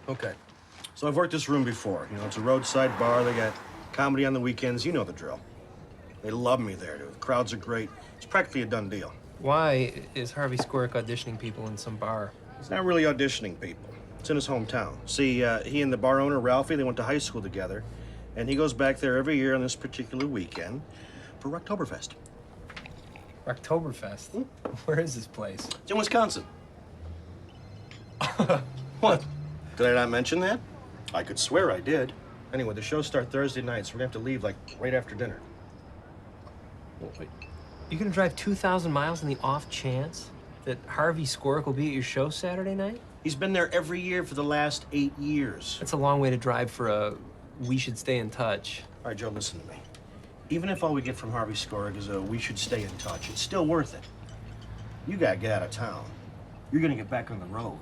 Okay. So I've worked this room before. You know, it's a roadside bar. They got comedy on the weekends. You know the drill. They love me there, dude. The crowds are great. It's practically a done deal. Why is Harvey Squirk auditioning people in some bar? He's not really auditioning people. It's in his hometown. See, he and the bar owner, Ralphie, they went to high school together. And he goes back there every year on this particular weekend for Oktoberfest. Oktoberfest? Where is this place? It's in Wisconsin. What? Did I not mention that? I could swear I did. Anyway, the shows start Thursday night, so we're gonna have to leave, like, right after dinner. Wait. You're gonna drive 2,000 miles in the off chance that Harvey Squirk will be at your show Saturday night? He's been there every year for the last 8 years. That's a long way to drive for a we should stay in touch. All right, Joe, listen to me. Even if all we get from Harvey Squirk is a we should stay in touch, it's still worth it. You gotta get out of town. You're gonna get back on the road.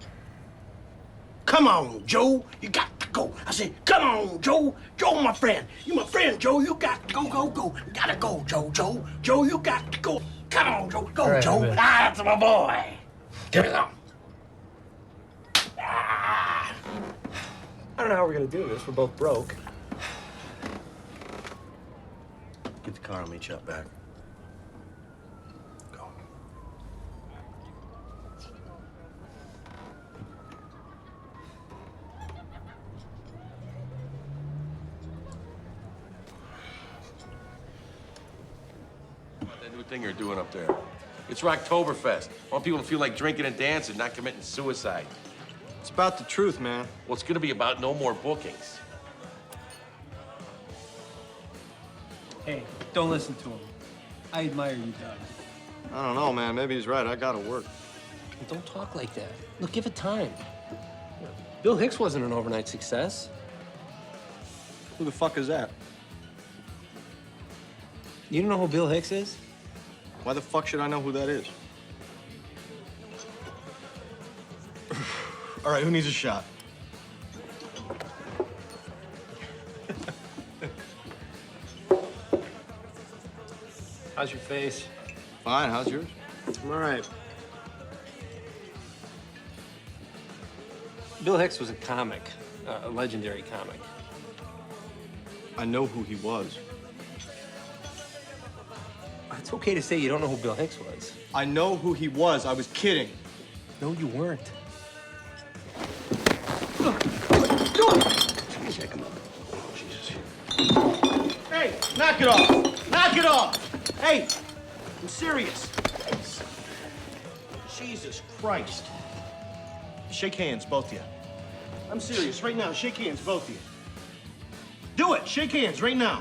Come on, Joe. You got to go. I said, come on, Joe. Joe, my friend. You my friend, Joe. You got to go, go, go. You gotta go, Joe, Joe. Joe, you got to go. Come on, Joe. Go, right, Joe. That's my boy. Give it up. I don't know how we're gonna do this. We're both broke. Get the car and meet you up back. Go. That new thing you're doing up there. It's Rocktoberfest. I want people to feel like drinking and dancing, not committing suicide. It's about the truth, man. Well, it's gonna be about no more bookings. Hey, don't listen to him. I admire you, Doug. I don't know, man. Maybe he's right. I gotta work. Don't talk like that. Look, give it time. Bill Hicks wasn't an overnight success. Who the fuck is that? You don't know who Bill Hicks is? Why the fuck should I know who that is? All right, who needs a shot? How's your face? Fine. How's yours? I'm all right. Bill Hicks was a comic, a legendary comic. I know who he was. It's okay to say you don't know who Bill Hicks was. I know who he was. I was kidding. No, you weren't. Hey, knock it off. Knock it off. Hey, I'm serious. Jesus Christ. Shake hands, both of you. I'm serious. Right now, shake hands, both of you. Do it. Shake hands right now.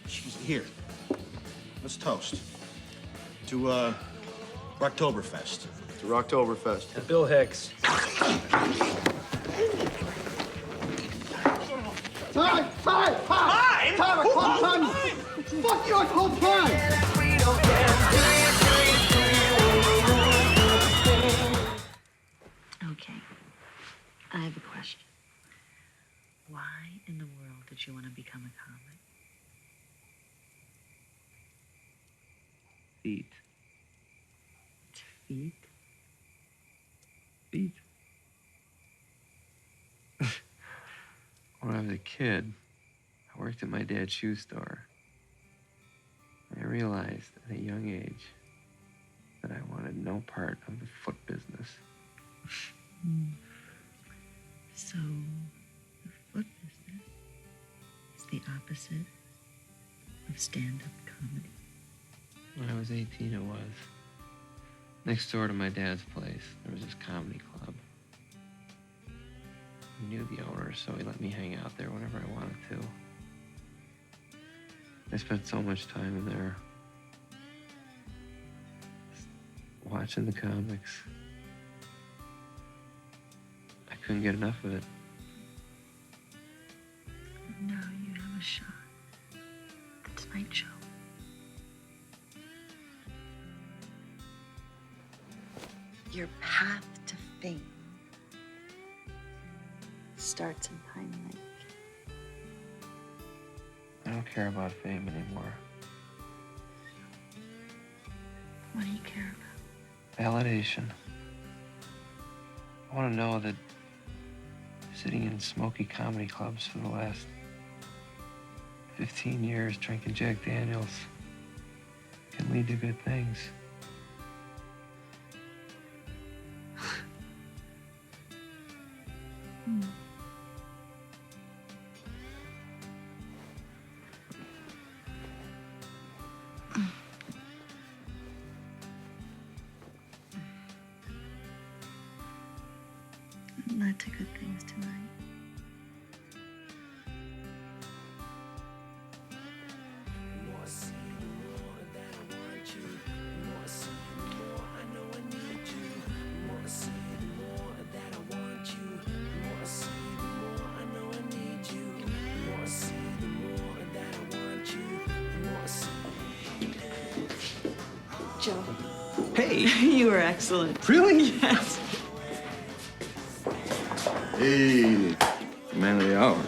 Jeez, here. Let's toast. To, Rocktoberfest. To Rocktoberfest. To Bill Hicks. Time! Fuck you, it's whole time! Okay, I have a question. Why in the world did you want to become a comic? Feet. Feet? Feet. When I was a kid, I worked at my dad's shoe store. I realized at a young age that I wanted no part of the foot business. So, the foot business is the opposite of stand-up comedy. When I was 18, it was. Next door to my dad's place, there was this comedy club. I knew the owner, so he let me hang out there whenever I wanted to. I spent so much time in there just watching the comics. I couldn't get enough of it. Now you have a shot at Tonight Show. Your path to fame starts in Pine Lake. I don't care about fame anymore. What do you care about? Validation. I want to know that sitting in smoky comedy clubs for the last 15 years drinking Jack Daniels can lead to good things. Led to good things tonight. Joe. Hey! You were excellent. Really? Yes. Hey, man of the hour.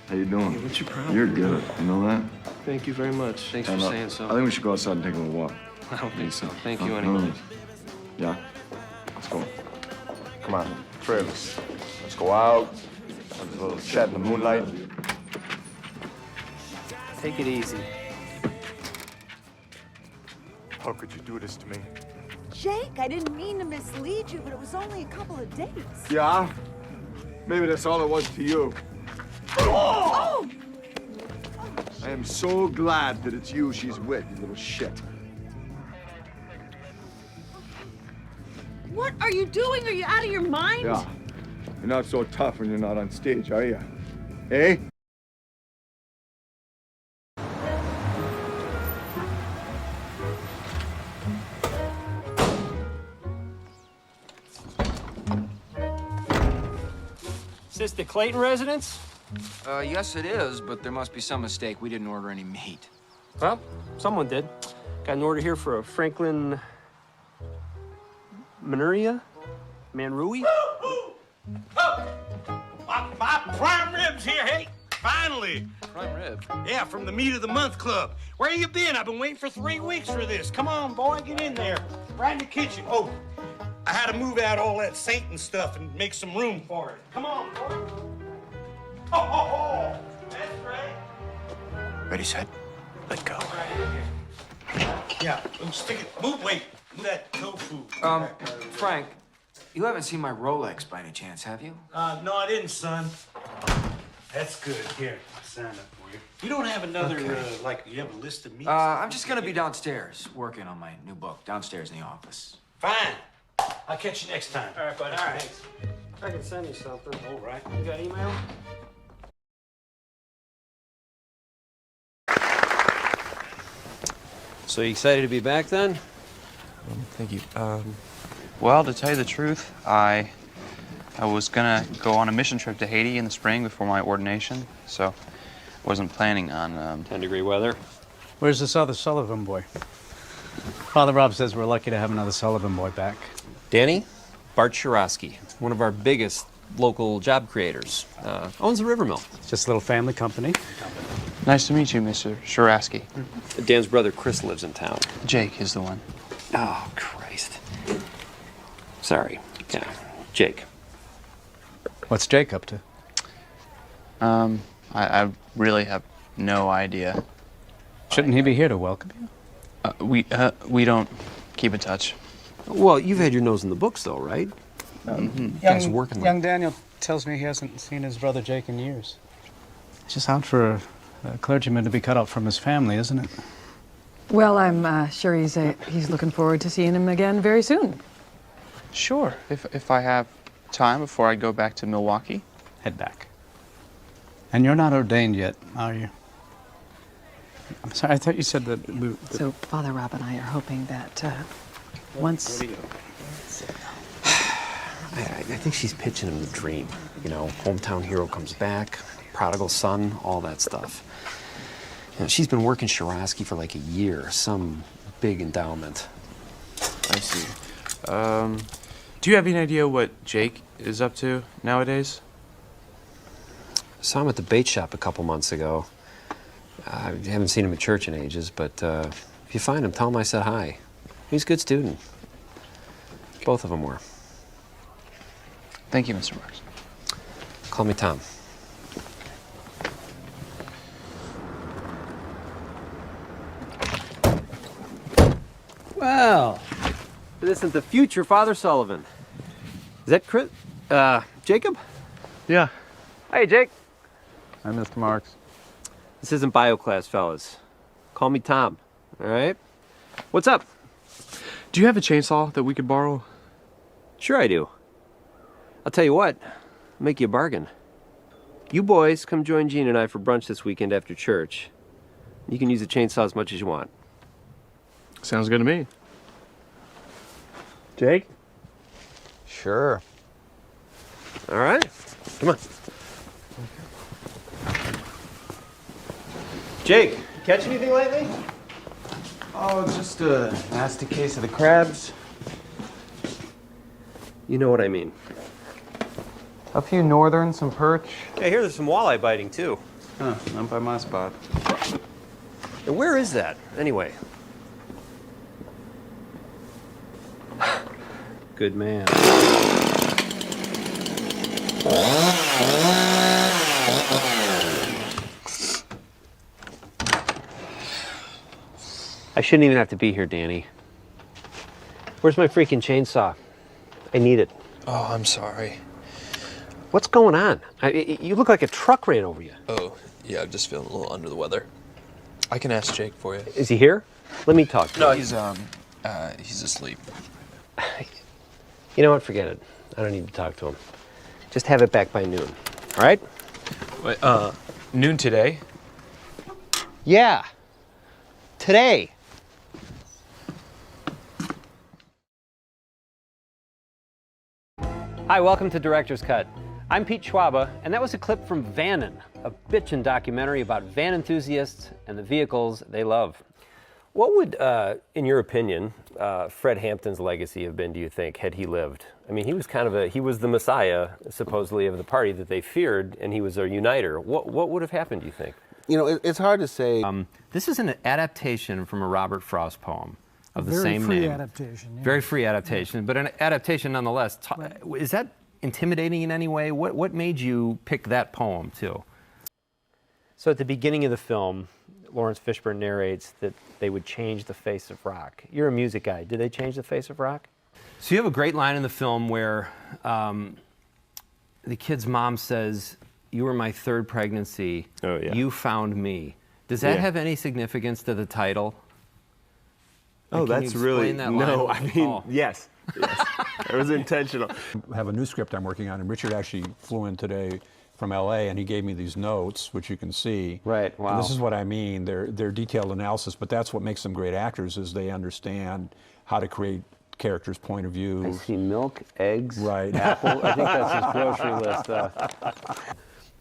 How you doing? Hey, what's your problem? You're good. You know that? Thank you very much. Thanks for saying so. I think we should go outside and take a little walk. I don't think so. Thank you No, anyway. Yeah? Let's go. Come on, Travis. Let's go out. Have a little chat in the moonlight. Take it easy. How could you do this to me? Jake, I didn't mean to mislead you, but it was only a couple of days. Yeah? Maybe that's all it was to you. Oh! I am so glad that it's you she's with, you little shit. What are you doing? Are you out of your mind? Yeah. You're not so tough when you're not on stage, are you? Eh? Is this the Clayton residence? Yes, it is, but there must be some mistake. We didn't order any meat. Well, someone did. Got an order here for a Franklin Manuria? Manrui? My prime ribs here, hey! Finally! Prime rib. Yeah, from the Meat of the Month Club. Where you been? I've been waiting for 3 weeks for this. Come on, boy, get in there. Right in the kitchen. Oh, I had to move out all that Satan stuff and make some room for it. Come on, boy. Oh, that's great. Ready, set, let go. Yeah, stick it. Move, wait. Move that tofu. Frank, you haven't seen my Rolex by any chance, have you? No, I didn't, son. That's good. Here, I'll sign up for you. You don't have another, you have a list of meats? I'm just gonna be downstairs working on my new book, downstairs in the office. Fine. I'll catch you next time. All right, buddy. All right. Thanks. I can send you something. All right. You got email? So you excited to be back then? Thank you. Well, to tell you the truth, I was gonna go on a mission trip to Haiti in the spring before my ordination, so wasn't planning on 10-degree weather. Where's this other Sullivan boy? Father Rob says we're lucky to have another Sullivan boy back. Danny, Bart Shirosky, one of our biggest local job creators, owns a river mill. It's just a little family company. Nice to meet you, Mr. Shirasky. Dan's brother Chris lives in town. Jake is the one. Oh, Christ. Sorry. Yeah, Jake. What's Jake up to? I really have no idea. Shouldn't he be here to welcome you? We don't keep in touch. Well, you've had your nose in the books, though, right? Guys working Young Daniel tells me he hasn't seen his brother Jake in years. It's just hard for a clergyman to be cut out from his family, isn't it? Well, I'm sure he's looking forward to seeing him again very soon. Sure, if I have time before I go back to Milwaukee. Head back. And you're not ordained yet, are you? I'm sorry, I thought you said that we... So Father Rob and I are hoping that once... I think she's pitching him the dream. You know, hometown hero comes back, prodigal son, all that stuff. You know, she's been working Shirosky for like a year, some big endowment. I see. Do you have any idea what Jake is up to nowadays? Saw him at the bait shop a couple months ago. I haven't seen him at church in ages, but if you find him, tell him I said hi. He's a good student. Both of them were. Thank you, Mr. Marks. Call me Tom. Well, this isn't the future Father Sullivan. Is that Chris? Jacob? Yeah. Hey, Jake. Hi, Mr. Marks. This isn't bio class, fellas. Call me Tom, all right? What's up? Do you have a chainsaw that we could borrow? Sure I do. I'll tell you what, I'll make you a bargain. You boys come join Gene and I for brunch this weekend after church. You can use the chainsaw as much as you want. Sounds good to me. Jake? Sure. All right, come on. Jake, catch anything lately? Oh, just a nasty case of the crabs. You know what I mean. A few northern, some perch. Hey, here there's some walleye biting too. Huh, not by my spot. And where is that, anyway? Good man. I shouldn't even have to be here, Danny. Where's my freaking chainsaw? I need it. Oh, I'm sorry. What's going on? You look like a truck ran over you. Oh, yeah, I'm just feeling a little under the weather. I can ask Jake for you. Is he here? Let me talk to him. He's asleep. You know what? Forget it. I don't need to talk to him. Just have it back by noon. All right? Wait, noon today? Yeah. Today. Hi, welcome to Director's Cut. I'm Pete Schwaba, and that was a clip from Vannon, a bitchin' documentary about van enthusiasts and the vehicles they love. What would, in your opinion, Fred Hampton's legacy have been, do you think, had he lived? I mean, he was the messiah, supposedly, of the party that they feared, and he was a uniter. What would have happened, do you think? You know, it's hard to say. This is an adaptation from a Robert Frost poem of the same name. Very free adaptation. Yeah. Very free adaptation, but an adaptation nonetheless. Is that intimidating in any way? What made you pick that poem, too? So at the beginning of the film, Lawrence Fishburne narrates that they would change the face of rock. You're a music guy. Did they change the face of rock? So you have a great line in the film where the kid's mom says, "You were my third pregnancy. Oh, yeah. You found me." Does that have any significance to the title? Oh, Can you that's really explain that no. line? I mean, Oh. yes, it was intentional. I have a new script I'm working on, and Richard actually flew in today from LA, and he gave me these notes, which you can see. Right. Wow. And this is what I mean. They're detailed analysis, but that's what makes them great actors, is they understand how to create characters' point of view. I see milk, eggs, right, apple. I think that's his grocery list.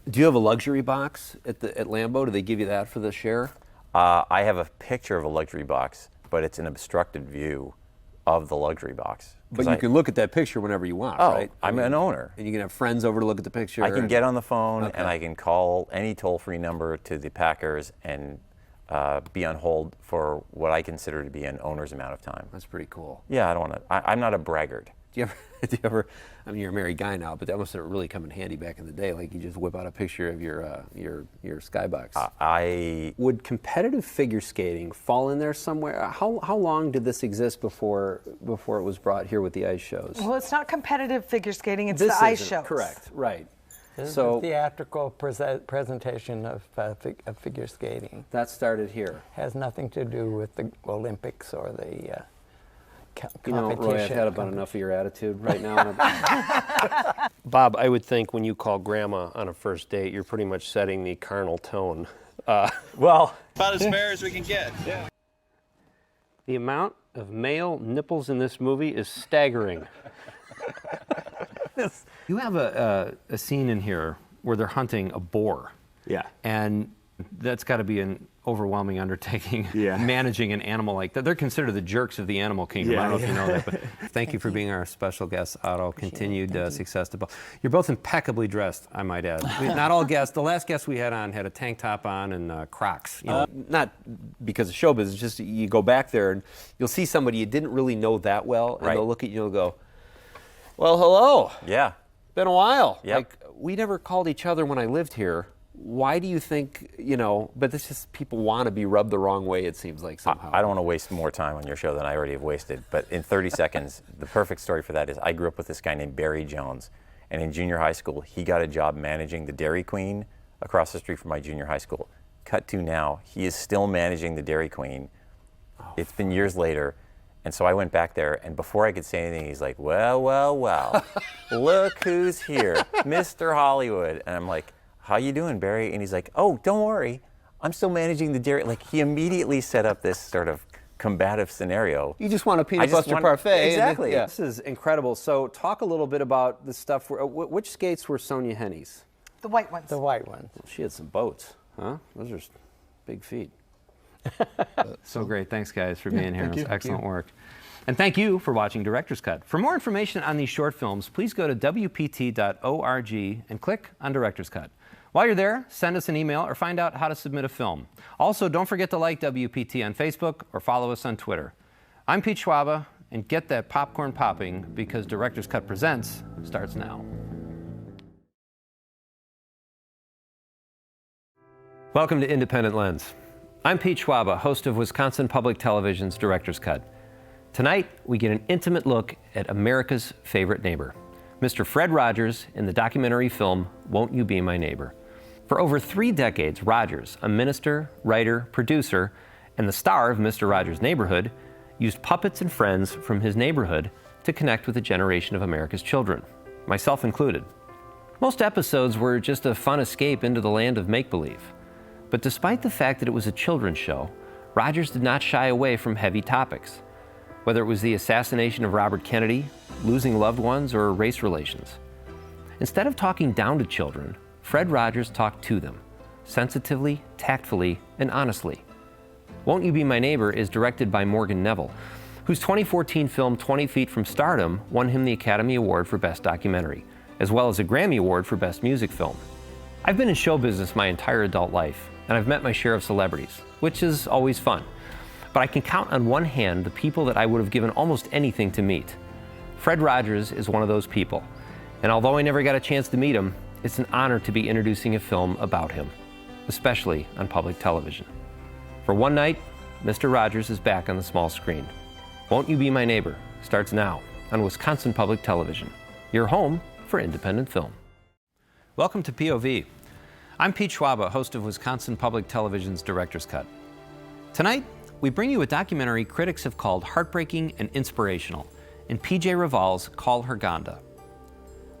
Do you have a luxury box at Lambeau? Do they give you that for the share? I have a picture of a luxury box, but it's an obstructed view of the luxury box. But you can look at that picture whenever you want, right? I'm an owner. And you can have friends over to look at the picture. I can get on the phone and I can call any toll-free number to the Packers and be on hold for what I consider to be an owner's amount of time. That's pretty cool. Yeah, I don't want to. I'm not a braggart. Do you ever? I mean, you're a married guy now, but that must have really come in handy back in the day. Like you just whip out a picture of your skybox. Would competitive figure skating fall in there somewhere? How long did this exist before it was brought here with the ice shows? Well, it's not competitive figure skating; it's This the ice isn't, shows. correct, right? This So is the theatrical presentation of figure skating. That started here. Has nothing to do with the Olympics or the You know, competition. Roy, I've had about enough of your attitude right now. Bob, I would think when you call grandma on a first date, you're pretty much setting the carnal tone. Well, about as fair as we can get. Yeah. The amount of male nipples in this movie is staggering. You have a scene in here where they're hunting a boar. Yeah. And that's got to be an overwhelming undertaking, Yeah. managing an animal like that. They're considered the jerks of the animal kingdom. I don't know if you know that, but thank you for being our special guest, Otto. Continued success to both. You're both impeccably dressed, I might add. Not all guests. The last guest we had on had a tank top on and Crocs. You know, not because of showbiz, it's just you go back there and you'll see somebody you didn't really know that well, and Right. they'll look at you and they'll go, "Well, hello. Yeah. Been a while." Yep. Like, we never called each other when I lived here. Why do you think, but this is people want to be rubbed the wrong way, it seems like somehow. I don't want to waste more time on your show than I already have wasted, but in 30 seconds, the perfect story for that is I grew up with this guy named Barry Jones, and in junior high school, he got a job managing the Dairy Queen across the street from my junior high school. Cut to now, he is still managing the Dairy Queen. It's been years later, and so I went back there, and before I could say anything, he's like, well, look who's here, Mr. Hollywood. And I'm like, how you doing, Barry? And he's like, oh, don't worry, I'm still managing the dairy. Like, he immediately set up this sort of combative scenario. You just want a peanut butter parfait. Exactly. This is incredible. So talk a little bit about the stuff. Which skates were Sonia Henny's? The white ones. The white ones. Well, she had some boats, huh? Those are big feet. So great. Thanks, guys, for being here. It was excellent work. And thank you for watching Director's Cut. For more information on these short films, please go to wpt.org and click on Director's Cut. While you're there, send us an email or find out how to submit a film. Also, don't forget to like WPT on Facebook or follow us on Twitter. I'm Pete Schwaba, and get that popcorn popping because Director's Cut Presents starts now. Welcome to Independent Lens. I'm Pete Schwaba, host of Wisconsin Public Television's Director's Cut. Tonight, we get an intimate look at America's favorite neighbor, Mr. Fred Rogers in the documentary film, Won't You Be My Neighbor? For over 3 decades, Rogers, a minister, writer, producer, and the star of Mr. Rogers' Neighborhood, used puppets and friends from his neighborhood to connect with a generation of America's children, myself included. Most episodes were just a fun escape into the land of make-believe. But despite the fact that it was a children's show, Rogers did not shy away from heavy topics, whether it was the assassination of Robert Kennedy, losing loved ones, or race relations. Instead of talking down to children, Fred Rogers talked to them, sensitively, tactfully, and honestly. Won't You Be My Neighbor is directed by Morgan Neville, whose 2014 film 20 Feet from Stardom won him the Academy Award for Best Documentary, as well as a Grammy Award for Best Music Film. I've been in show business my entire adult life, and I've met my share of celebrities, which is always fun. But I can count on one hand the people that I would have given almost anything to meet. Fred Rogers is one of those people, and although I never got a chance to meet him, it's an honor to be introducing a film about him, especially on public television. For one night, Mr. Rogers is back on the small screen. Won't You Be My Neighbor starts now on Wisconsin Public Television, your home for independent film. Welcome to POV. I'm Pete Schwaba, host of Wisconsin Public Television's Director's Cut. Tonight, we bring you a documentary critics have called heartbreaking and inspirational in P.J. Raval's Call Her Ganda.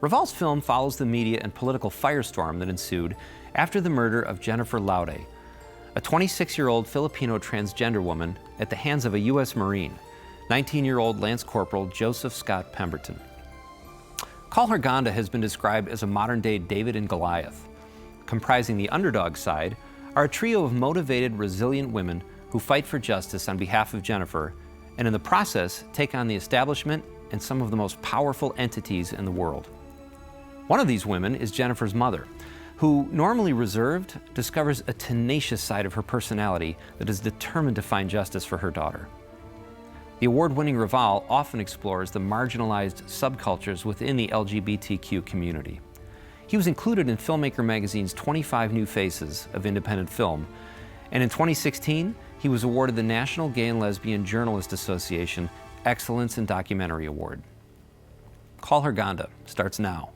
Raval's film follows the media and political firestorm that ensued after the murder of Jennifer Laude, a 26-year-old Filipino transgender woman at the hands of a U.S. Marine, 19-year-old Lance Corporal Joseph Scott Pemberton. Call Her Ganda has been described as a modern-day David and Goliath. Comprising the underdog side are a trio of motivated, resilient women who fight for justice on behalf of Jennifer, and in the process take on the establishment and some of the most powerful entities in the world. One of these women is Jennifer's mother, who, normally reserved, discovers a tenacious side of her personality that is determined to find justice for her daughter. The award-winning Raval often explores the marginalized subcultures within the LGBTQ community. He was included in Filmmaker Magazine's 25 New Faces of Independent Film, and in 2016, he was awarded the National Gay and Lesbian Journalist Association Excellence in Documentary Award. Call Her Ganda starts now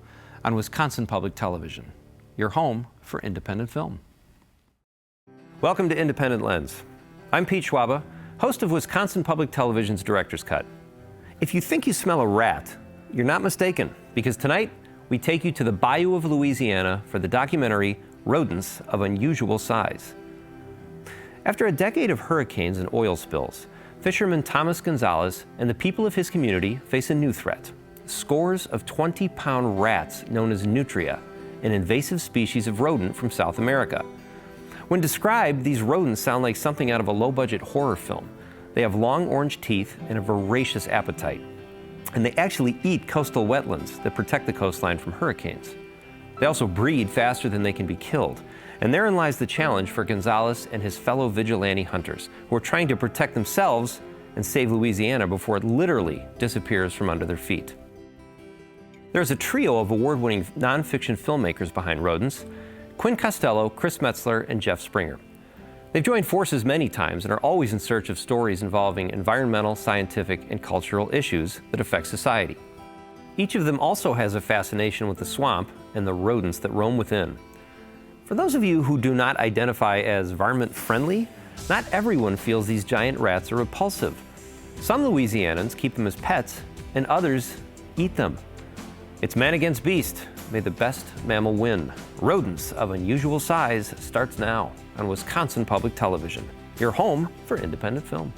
on Wisconsin Public Television, your home for independent film. Welcome to Independent Lens. I'm Pete Schwaba, host of Wisconsin Public Television's Director's Cut. If you think you smell a rat, you're not mistaken, because tonight we take you to the Bayou of Louisiana for the documentary Rodents of Unusual Size. After a decade of hurricanes and oil spills, fisherman Thomas Gonzalez and the people of his community face a new threat: scores of 20-pound rats known as nutria, an invasive species of rodent from South America. When described, these rodents sound like something out of a low-budget horror film. They have long orange teeth and a voracious appetite. And they actually eat coastal wetlands that protect the coastline from hurricanes. They also breed faster than they can be killed. And therein lies the challenge for Gonzalez and his fellow vigilante hunters, who are trying to protect themselves and save Louisiana before it literally disappears from under their feet. There's a trio of award-winning nonfiction filmmakers behind Rodents: Quinn Costello, Chris Metzler, and Jeff Springer. They've joined forces many times and are always in search of stories involving environmental, scientific, and cultural issues that affect society. Each of them also has a fascination with the swamp and the rodents that roam within. For those of you who do not identify as varmint-friendly, not everyone feels these giant rats are repulsive. Some Louisianans keep them as pets, and others eat them. It's man against beast. May the best mammal win. Rodents of Unusual Size starts now on Wisconsin Public Television, your home for independent film.